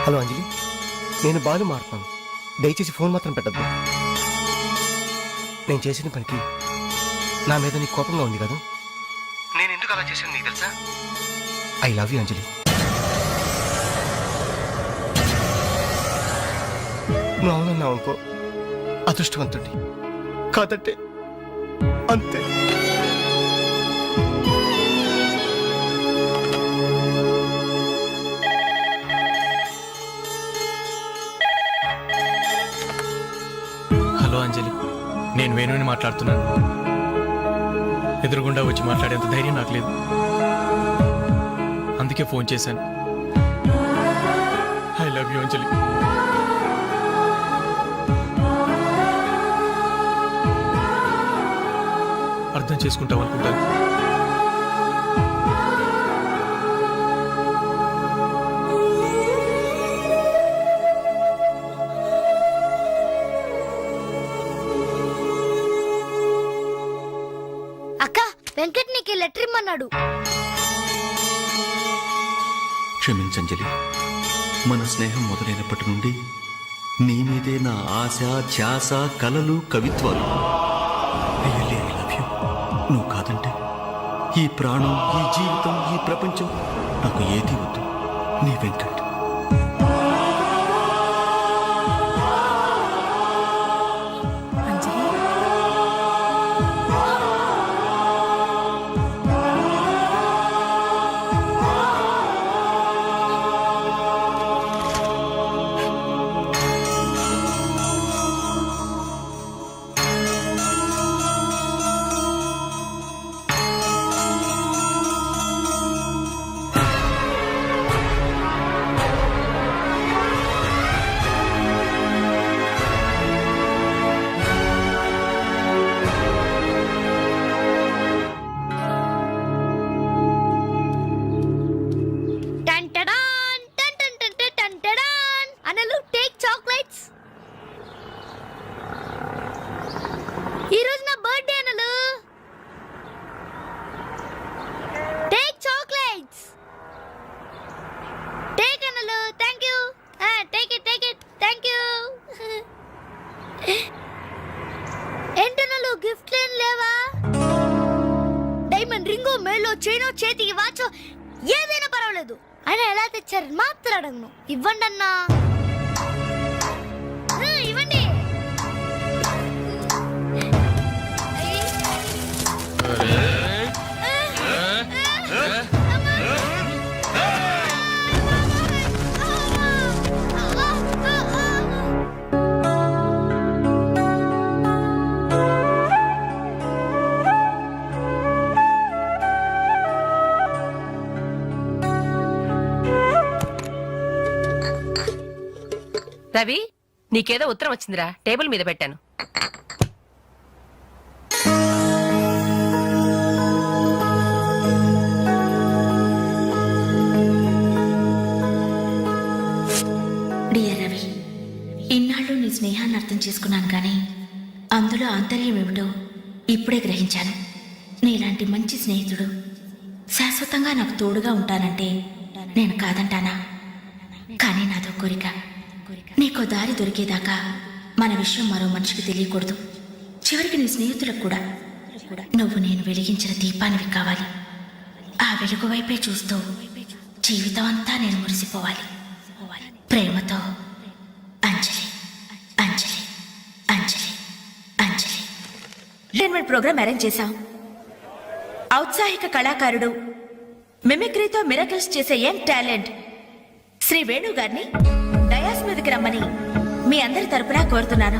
Hello అంజలి, నేను బాలు మారుతాను. దయచేసి phone మాత్రం పెట్టద్దు. నేను చేసిన పనికి నా మీద నీకు కోపంగా ఉంది కదా? నేను ఎందుకు అలా చేశాను నీకు తెలుసా? ఐ లవ్ యూ అంజలి. నువ్వు అవునన్నావు అనుకో, అదృష్టవంతుడి. కాదంటే అంతే. హలో అంజలి, నేను వేణుని మాట్లాడుతున్నాను. ఎదురుగుండా వచ్చి మాట్లాడేంత ధైర్యం నాకు లేదు, అందుకే ఫోన్ చేశాను. ఐ లవ్ యూ అంజలి. అర్థం చేసుకుంటావు అనుకుంటాను. అక్క, వెంకట్ నీకు లెటర్ ఇమ్మన్నాడు. క్షమించంజలి, మన స్నేహం మొదలైనప్పటి నుండి నీ మీదే నా ఆశ, ధ్యాస, కలలు, కవిత్వాలు. Really I love you. నువ్వు కాదంటే ఈ ప్రాణం, ఈ జీవితం, ఈ ప్రపంచం నాకు ఏది వద్దు. నీ వెంకట్. ఈ రోజు నా బర్త్డే అనలు. Take chocolates. టేక్ అనలు. Thank you. Take it. Thank you. ఏంటనలు, గిఫ్ట్ ఏం లేవా? డైమండ్ రింగో, మేలో చైనో, చేతికి వాచో ఏదైనా పర్వాలేదు. ఆయన ఎలా తెచ్చారని మాత్రం అడగను. ఇవ్వండి అన్నా. ఇవ్వండి. రవి, నీకేదో ఉత్తరం వచ్చిందిరా, టేబుల్ మీద పెట్టాను. డియర్ రవి, ఇన్నాళ్ళు నీ స్నేహాన్ని అర్థం చేసుకున్నాను, కానీ అందులో ఆంతర్యం ఏమిటో ఇప్పుడే గ్రహించాను. నీలాంటి మంచి స్నేహితుడు శాశ్వతంగా నాకు తోడుగా ఉంటానంటే నేను కాదంటానా? కానీ నాదో కోరిక. నీకో దారి దొరికేదాకా మన విషయం మరో మనిషికి తెలియకూడదు. చివరికి నీ స్నేహితులకు కూడా నువ్వు నేను వెలిగించిన దీపానివి కావాలి. ఆ వెలుగు వైపే చూస్తూ జీవితం అంతా నేను మురిసిపోవాలి. ప్రేమతో అంజలి. అంజలి అంజలి అంజలి. ఎంటర్టైన్మెంట్ ప్రోగ్రామ్ అరేంజ్ చేశాం. ఔత్సాహిక కళాకారుడు, మిమిక్రీతో మిరకల్స్ చేసే యంగ్ టాలెంట్ శ్రీ వేణు గారిని డయాస్ మీదకి రమ్మని మీ అందరి తరపున కోరుతున్నాను.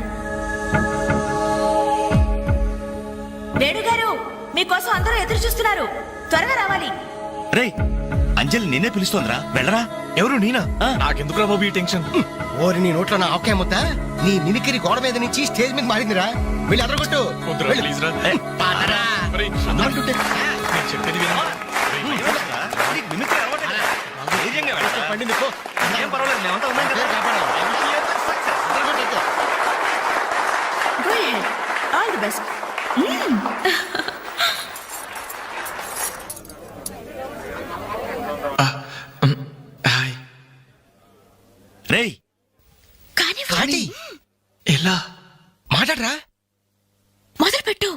వేణుగారు, మీకోసం అందరూ ఎదురు చూస్తున్నారు. త్వరగా రావాలి. రే, అంజలి నిన్నే పిలుస్తోందిరా, వెళ్ళరా. ఎవరు? నేనా? నాకెందుకురా బాబు ఈ టెన్షన్? ఓరి నీ నోట్లో నా ఆవకాయ ముద్ద. నీ మిమిక్రీ గోడ మీద నుంచి స్టేజ్ మీద మారిందిరా. వెళ్ళి అదరగొట్టు. వద్దురా, ప్లీజ్ రా. ఒరేయ్, నేను చెప్పేది విను. పండింది పో. ఏం పర్వాలేదు, మేమంతా ఉన్నాం కదా. Go ahead. All the best. Hi. ఊపుతాడ్రా. మొదలుపెట్టు.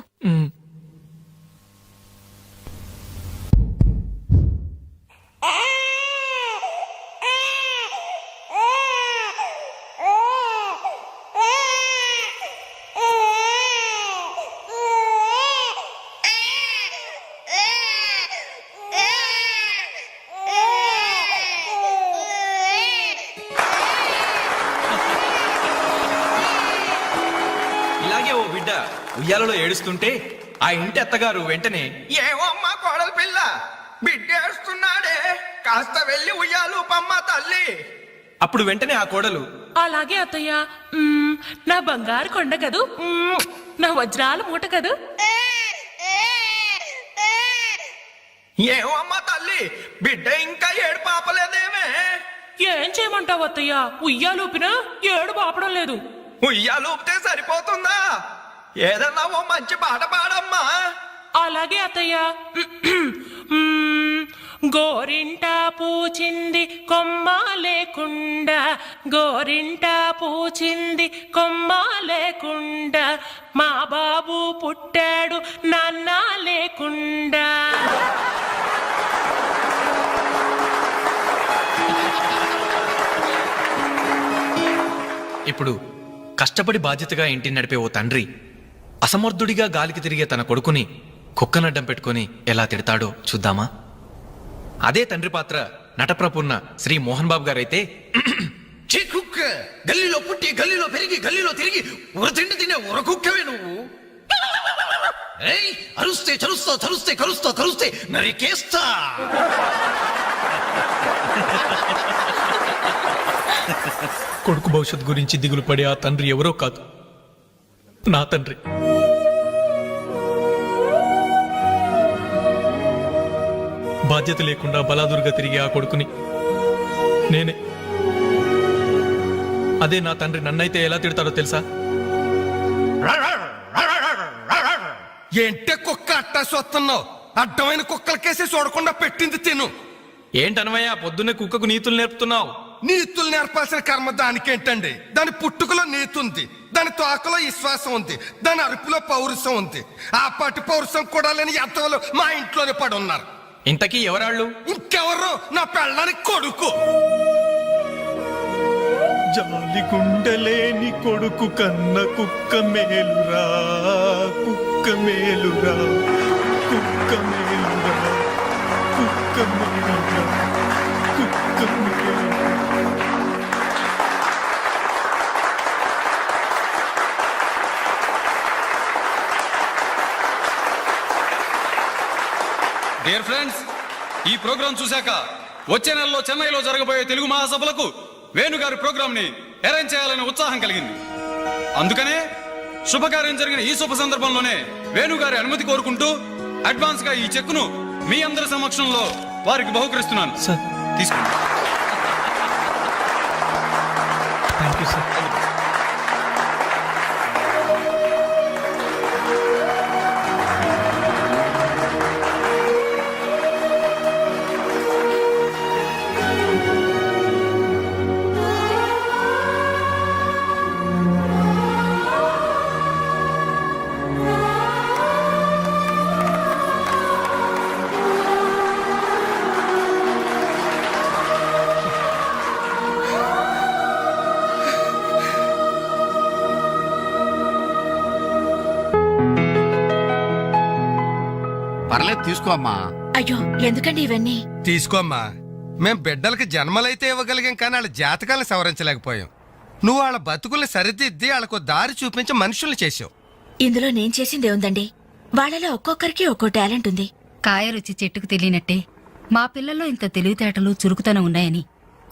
ఇలాగే ఓ బిడ్డ ఉయ్యాలలో ఏడుస్తుంటే ఆ ఇంటి అత్తగారు వెంటనే, ఏవో అమ్మా కోడలు పిల్ల బిడ్డ ఏడుస్తున్నాడే, కాస్త వెళ్ళి ఉయ్యాలు పమ్మ తల్లి. అప్పుడు వెంటనే ఆ కోడలు, అలాగే అత్తయ్య. నా బంగారు కొండ కదూ, నా వజ్రాల మూట కదూ. ఏవో అమ్మా తల్లి బిడ్డ ఇంకా ఏడు పాపలేదేమే. ఏం చేయమంటావు అత్తయ్య, ఉయ్యాలూపినా ఏడు పాపడం లేదు. ఉయ్యాలు ఊపితే సరిపోతుందా? ఏదన్నా ఓ మంచి పాట పాడమ్మా. అలాగే అత్తయ్య. గోరింట పూచింది కొమ్మ లేకుండా, గోరింట పూచింది కొమ్మ లేకుండా, మా బాబు పుట్టాడు నాన్న లేకుండా. ఇప్పుడు కష్టపడి బాధ్యతగా ఇంటిని నడిపే ఓ తండ్రి అసమర్థుడిగా గాలికి తిరిగే తన కొడుకుని కుక్కనడ్డం పెట్టుకుని ఎలా తిడతాడో చూద్దామా? అదే తండ్రి పాత్ర నటప్రపూర్ణ శ్రీ మోహన్ బాబు గారైతే, చీ కుక్క, గల్లీలో పుట్టి గల్లీలో పెరిగి గల్లీలో తిరిగి ఉరతిండి తినే ఉరకుక్కవే నువ్వు. ఏయ్, అరుస్తే చరుస్తా, చరుస్తే కరుస్తా, కరుస్తే నరికేస్తా. కొడుకు భవిష్యత్ గురించి దిగులు పడే ఆ తండ్రి ఎవరో కాదు, నా తండ్రి. బాధ్యత లేకుండా బలాదురుగా తిరిగే ఆ కొడుకుని నేనే. అదే నా తండ్రి నన్నైతే ఎలా తిడతాడో తెలుసా? ఏంటే కుక్క అట్టా చూస్తున్నావు? అడ్డమైన కుక్కలకేసి చూడకుండా పెట్టింది తిను. ఏంటనవయ్యా పొద్దున్నే కుక్కకు నీతులు నేర్పుతున్నావు? నీతులు నేర్పాల్సిన కర్మ దానికేంటండి? దాని పుట్టుకలో నీతి ఉంది, దాని తోకలో విశ్వాసం ఉంది, దాని అరుపులో పౌరుషం ఉంది. ఆ పాటి పౌరుషం కూడా లేని ఎంతలో మా ఇంట్లోనే పడి ఉన్నారు. ఇంతకీ ఎవరాళ్ళు? ఇంకెవరు? నా పెళ్ళానికి కొడుకు. జాలి గుండలేని కొడుకు కన్న కుక్క మేలురా, కుక్క మేలురా, కుక్క మేలురా, కుక్క మేలురా, కుక్క మేలురా. డియర్ ఫ్రెండ్స్, ఈ ప్రోగ్రాం చూశాక వచ్చే నెలలో చెన్నైలో జరగబోయే తెలుగు మహాసభలకు వేణుగారి ప్రోగ్రాం ని అరేంజ్ చేయాలనే ఉత్సాహం కలిగింది. అందుకనే శుభకార్యం జరిగిన ఈ శుభ సందర్భంలోనే వేణుగారి అనుమతి కోరుకుంటూ అడ్వాన్స్ గా ఈ చెక్కును మీ అందరి సమక్షంలో వారికి బహుకరిస్తున్నాను. సార్ తీసుకోండి. Thank you sir. పర్లేదు తీసుకో అమ్మా. అయ్యో, ఎందుకండి ఇవన్నీ? తీసుకోమ్మా. మేం బిడ్డలకి జన్మలైతే ఇవ్వగలిగాం, కానీ వాళ్ళ జాతకాలను సవరించలేకపోయాం. నువ్వు వాళ్ళ బతుకుల్ని సరిదిద్ది వాళ్ళకు దారి చూపించి మనుషుల్ని చేసావు. ఇందులో నేను చేసిందే ఉందండి. వాళ్ళలో ఒక్కొక్కరికి ఒక్కో టాలెంట్ ఉంది. కాయ రుచి చెట్టుకు తెలియనట్టే మా పిల్లల్లో ఇంత తెలివితేటలు చురుకుతనం ఉన్నాయని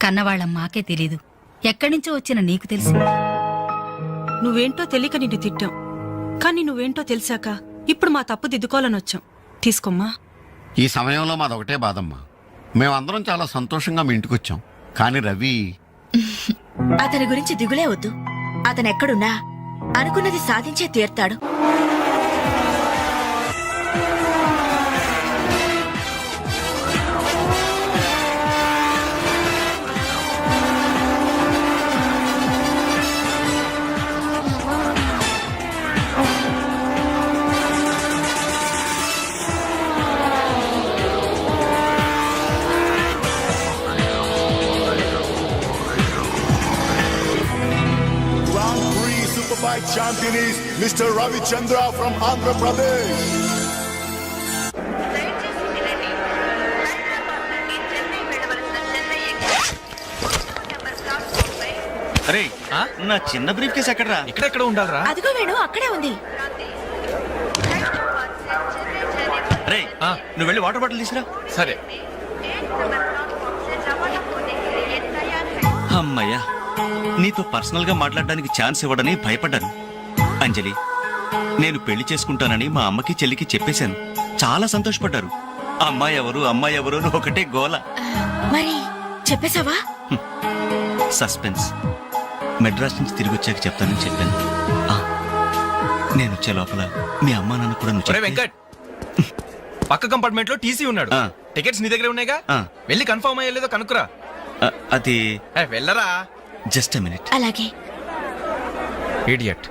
కన్నవాళ్ళం మాకే తెలీదు. ఎక్కడ్నుంచో వచ్చిన నీకు తెలుసు. నువ్వేంటో తెలియక నిన్ను తిట్టాం, కానీ నువ్వేంటో తెలిసాక ఇప్పుడు మా తప్పు దిద్దుకోవాలని వచ్చాం. తీసుకోమ్మా. ఈ సమయంలో మాదొకటే బాధమ్మా. మేమందరం చాలా సంతోషంగా మీ ఇంటికి వచ్చాం, కానీ రవి అతని గురించి దిగులే వద్దు. అతనెక్కడున్నా అనుకున్నది సాధించే తీర్తాడు. champion is Mr. Ravi Chandra from Andhra Pradesh. అరే నా చిన్న బ్రీఫ్ కేసు ఎక్కడరా? ఇక్కడెక్కడ ఉండాలరా? అదిగో వేణు అక్కడే ఉంది. అరే నువ్వు వెళ్ళి వాటర్ బాటిల్ తీసురా. సరే. అమ్మయ్యా, నీతో పర్సనల్ గా మాట్లాడడానికి ఛాన్స్ ఇవ్వడని భయపడ్డాను. అంజలి, నేను పెళ్లి చేసుకుంటానని మా అమ్మకి చెల్లికి చెప్పేశాను. చాలా సంతోషపడ్డారు. అమ్మాయి ఎవరు అని ఒకటే గోల. మరి చెప్పేశావా? సస్పెన్స్. మెడ్రాస్ నుంచి తిరిగి వచ్చాక చెప్తానని చెప్పాను. నేను వచ్చే లోపల మీ అమ్మా నాన్న కూడా నువ్వు ఒరే వెంకట్, పక్క కంపార్ట్మెంట్ లో టీసీ ఉన్నాడు. టికెట్స్ నీ దగ్గర ఉన్నాయిగా, వెళ్ళి కన్ఫర్మ్ అయ్యలేదో కనుక్కురా. అది వెళ్ళరా. Just a minute. అలాగే. ఇడియట్.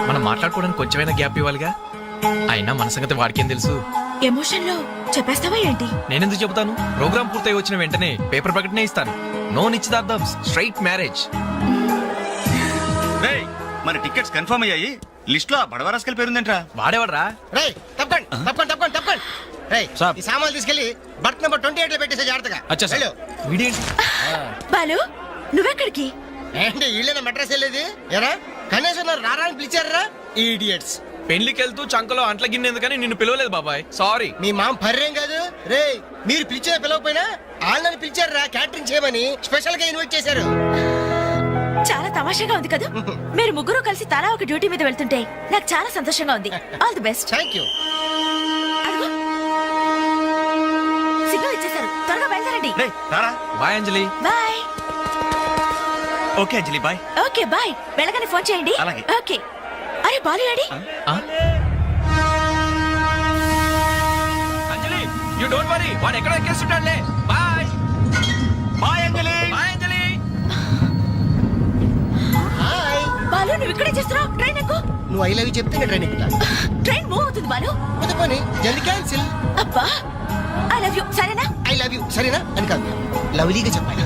మనం మాట్లాడుకోవడానికి కొంచెమైనా గ్యాప్ ఇవ్వాలిగా. అయినా మన సంగతి వాడికేం తెలుసు? ఎమోషన్ లో చెప్పేస్తావా ఏంటి? నేనెందుకు చెబుతాను? ప్రోగ్రామ్ పూర్తయి వచ్చిన వెంటనే పేపర్ ప్రకటనే ఇస్తాను. నో నిశ్చితార్థం, స్ట్రైట్ మ్యారేజ్. మన టికెట్స్ కన్ఫర్మ్ అయ్యాయి. లిస్ట్ లో బడవరాస్కల్ పేరుందేంట్రా? వాడేవాడ్రా? తప్పకండి. ఈ సామాన్లు తీసుకెళ్లి బర్త్ నెంబర్ 28 లో పెట్టేసే జాగ్రత్తగా. బాలు నువ్వెక్కడికి? ఏంటి వీళ్ళైనా మెడ్రాస్ వెళ్ళేది? ఎరా కనీసం నన్ను రారాని పిలిచారా ఈడియట్స్? పెళ్లికి వెళ్తూ చంకలో అంట్ల గిన్నెందుకని నిన్ను పిలవలేదు బాబాయ్, సారీ. మీ మామ పర్రేం కాదు రే. మీరు పిలిచినా పిలవకపోయినా వాళ్ళని పిలిచారా క్యాటరింగ్ చేయమని స్పెషల్ గా ఇన్వైట్ చేశారు. చాలా తమాషాగా ఉంది కదా. మీరు ముగ్గురు కలిసి తలా ఒక డ్యూటీ మీద వెళ్తుంటే నాకు చాలా సంతోషంగా ఉంది. All the best. Thank you. Signal ఇచ్చేశారు, త్వరగా బయలుదేరండి. Bye Anjali. Bye. Okay Anjali, bye. Okay bye. వెళ్ళగానే ఫోన్ చేయండి. అలాగే. ఓకే. అరే బాలు ఏడి? అంజలి, యు డోంట్ వరీ, వాడు ఎక్కడ ఎక్కేస్తుంటాడులే. Bye bye Anjali. Bye Anjali. Balu నువ్వు ఇక్కడే చేస్తున్నావు? ట్రైన్ ఎక్కు. నువ్వు ఐ లవ్ యూ చెప్తే నేను ట్రైన్ ఎక్కుతా. ట్రైన్ మూవ్ అవుతుంది బాలు. పోనీ జల్దీ క్యాన్సిల్. అబ్బా ఐ లవ్ యూ సరేనా? ఐ లవ్ యూ సరేనా అని కాదు, లవ్లీగా చెప్పాలి.